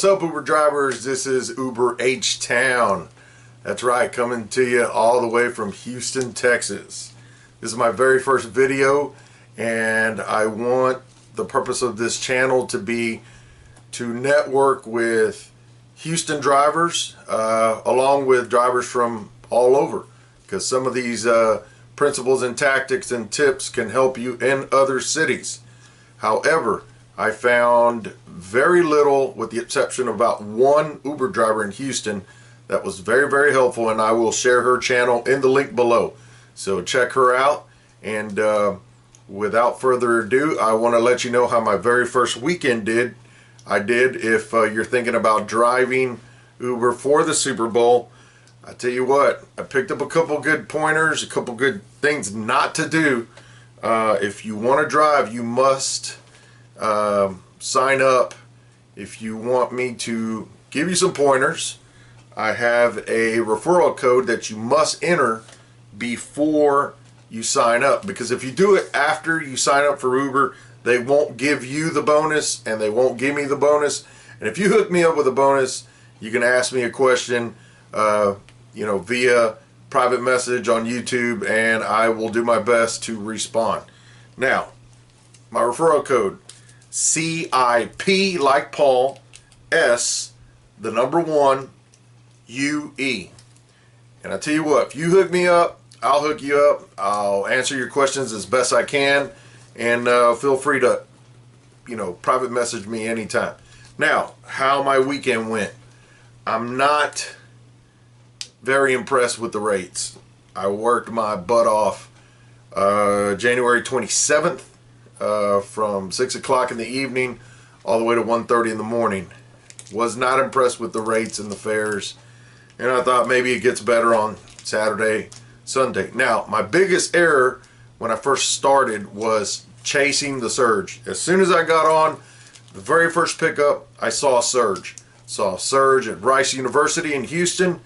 What's up, Uber drivers? This is Uber H-Town. That's right, coming to you all the way from Houston, Texas. This is my very first video, and I want the purpose of this channel to be to network with Houston drivers along with drivers from all over, because some of these principles and tactics and tips can help you in other cities. However, I found very little, with the exception of about one Uber driver in Houston, that was very, very helpful, and I will share her channel in the link below. So check her out, and without further ado, I want to let you know how my very first weekend did. If you're thinking about driving Uber for the Super Bowl, I tell you what, I picked up a couple good pointers, a couple good things not to do. If you want to drive, you must sign up. If you want me to give you some pointers, I have a referral code that you must enter before you sign up, because if you do it after you sign up for Uber, they won't give you the bonus and they won't give me the bonus. And if you hook me up with a bonus, you can ask me a question via private message on YouTube, and I will do my best to respond. Now, my referral code, CIP like Paul, S, the number 1, UE. And I tell you what, if you hook me up, I'll hook you up. I'll answer your questions as best I can, and feel free to, private message me anytime. Now, how my weekend went. I'm not very impressed with the rates. I worked my butt off January 27th. From 6 o'clock in the evening all the way to 1:30 in the morning. Was not impressed with the rates and the fares, and I thought maybe it gets better on Saturday, Sunday. Now, my biggest error when I first started was chasing the surge. As soon as I got on the very first pickup, I saw a surge. Saw a surge at Rice University in Houston,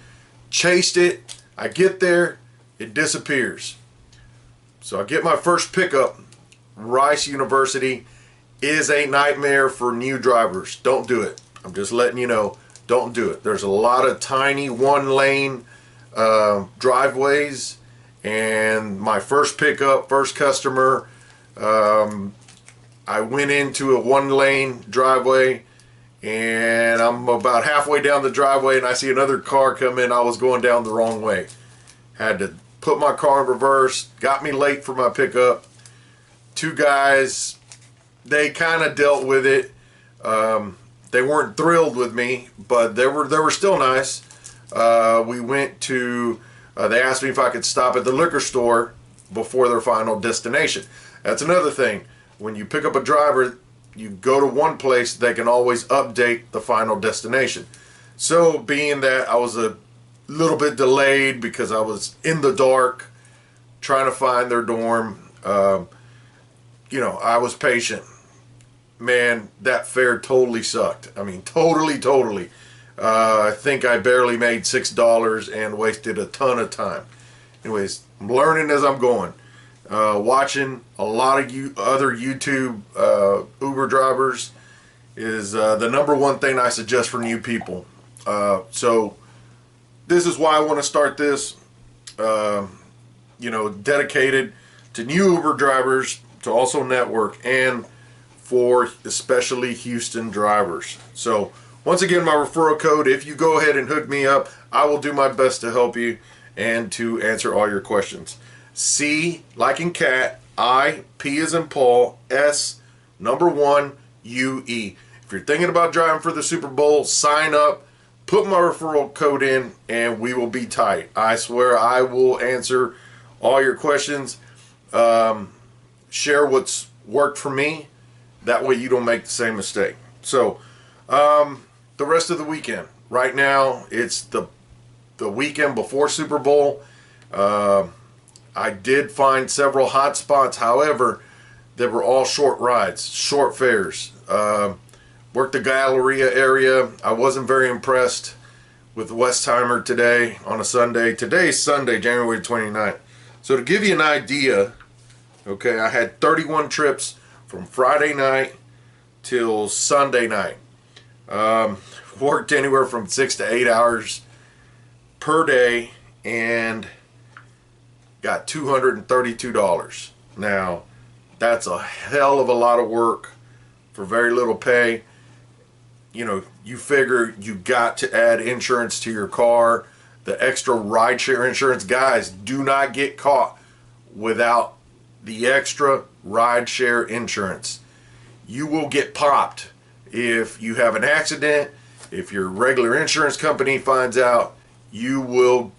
chased it. I get there, it disappears. So I get my first pickup. Rice University is a nightmare for new drivers. Don't do it. I'm just letting you know, don't do it. There's a lot of tiny one-lane driveways, and my first pickup, first customer, I went into a one-lane driveway, and I'm about halfway down the driveway, and I see another car come in. I was going down the wrong way. Had to put my car in reverse. Got me late for my pickup. Two guys, they kind of dealt with it. They weren't thrilled with me, but they were still nice. We went to, they asked me if I could stop at the liquor store before their final destination. That's another thing. When you pick up a driver, you go to one place, they can always update the final destination. So being that I was a little bit delayed because I was in the dark trying to find their dorm, I was patient. Man, that fare totally sucked. I mean, totally. I think I barely made $6 and wasted a ton of time. Anyways, I'm learning as I'm going. Watching a lot of other YouTube Uber drivers is the number one thing I suggest for new people. So this is why I want to start this, dedicated to new Uber drivers, to also network, and for especially Houston drivers. So once again, my referral code, if you go ahead and hook me up, I will do my best to help you and to answer all your questions. C like in cat, I, P as in Paul, S, number 1, UE. If you're thinking about driving for the Super Bowl, sign up, put my referral code in, and we will be tight. I swear I will answer all your questions. Share what's worked for me. That way you don't make the same mistake. So the rest of the weekend, right now it's the weekend before Super Bowl. I did find several hot spots. However, they were all short rides, short fares. Worked the Galleria area. I wasn't very impressed with Westheimer today on a Sunday. Today is Sunday, January 29th. So to give you an idea, okay, I had 31 trips from Friday night till Sunday night. worked anywhere from 6 to 8 hours per day and got $232. Now, that's a hell of a lot of work for very little pay. You know, you figure you got to add insurance to your car, the extra rideshare insurance. Guys, do not get caught without the extra rideshare insurance. You will get popped if you have an accident. If your regular insurance company finds out, you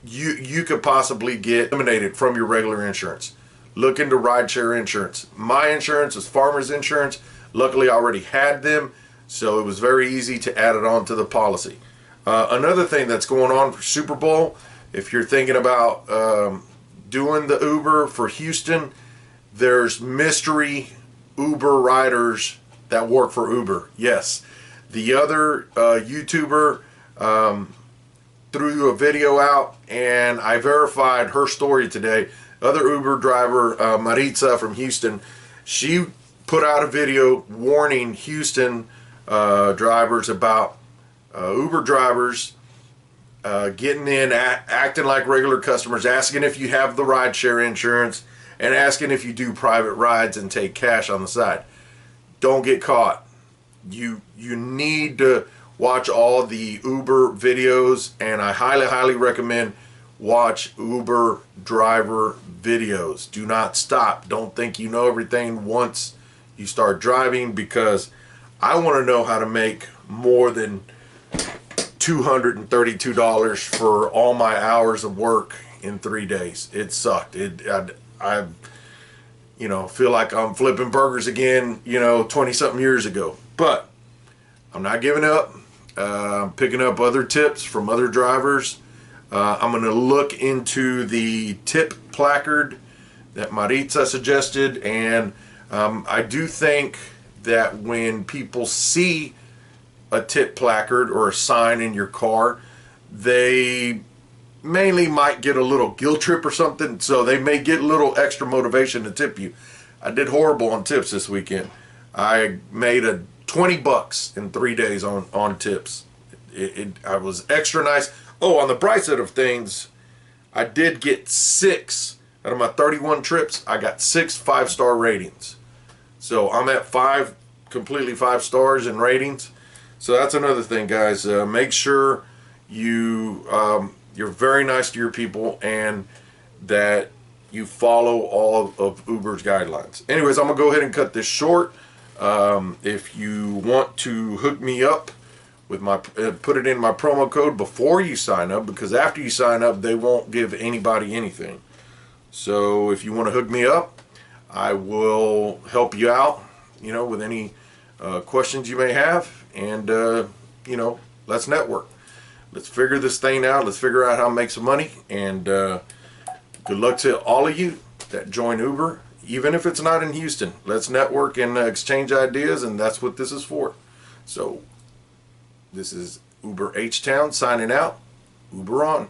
could possibly get eliminated from your regular insurance. Look into rideshare insurance. My insurance is Farmers Insurance. Luckily, I already had them, so it was very easy to add it on to the policy. Another thing that's going on for Super Bowl, if you're thinking about doing the Uber for Houston, there's mystery Uber riders that work for Uber. Yes, the other YouTuber threw a video out, and I verified her story today. Other Uber driver, Maritza from Houston, she put out a video warning Houston drivers about Uber drivers getting in, acting like regular customers, asking if you have the rideshare insurance, and asking if you do private rides and take cash on the side. Don't get caught. You need to watch all the Uber videos, and I highly recommend watch Uber driver videos. Do not stop. Don't think you know everything once you start driving, because I want to know how to make more than $232 for all my hours of work in 3 days. It sucked. I you know, feel like I'm flipping burgers again, you know, 20-something years ago. But I'm not giving up. I'm picking up other tips from other drivers. I'm going to look into the tip placard that Maritza suggested, and I do think that when people see a tip placard or a sign in your car, they mainly might get a little guilt trip or something, so they may get a little extra motivation to tip you. I did horrible on tips this weekend. I made a 20 bucks in 3 days on tips. I was extra nice. Oh, on the bright side of things, I did get 6 out of my 31 trips. I got 6 5-star ratings. So I'm at 5, completely 5 stars in ratings. So that's another thing, guys. Make sure you're very nice to your people, and that you follow all of Uber's guidelines. Anyways, I'm going to go ahead and cut this short. If you want to hook me up with my, put it in my promo code before you sign up, because after you sign up, they won't give anybody anything. So if you want to hook me up, I will help you out, you know, with any questions you may have, and you know, let's network. Let's figure this thing out. Let's figure out how to make some money. And good luck to all of you that join Uber, even if it's not in Houston. Let's network and exchange ideas, and that's what this is for. So this is Uber H-Town signing out. Uber on.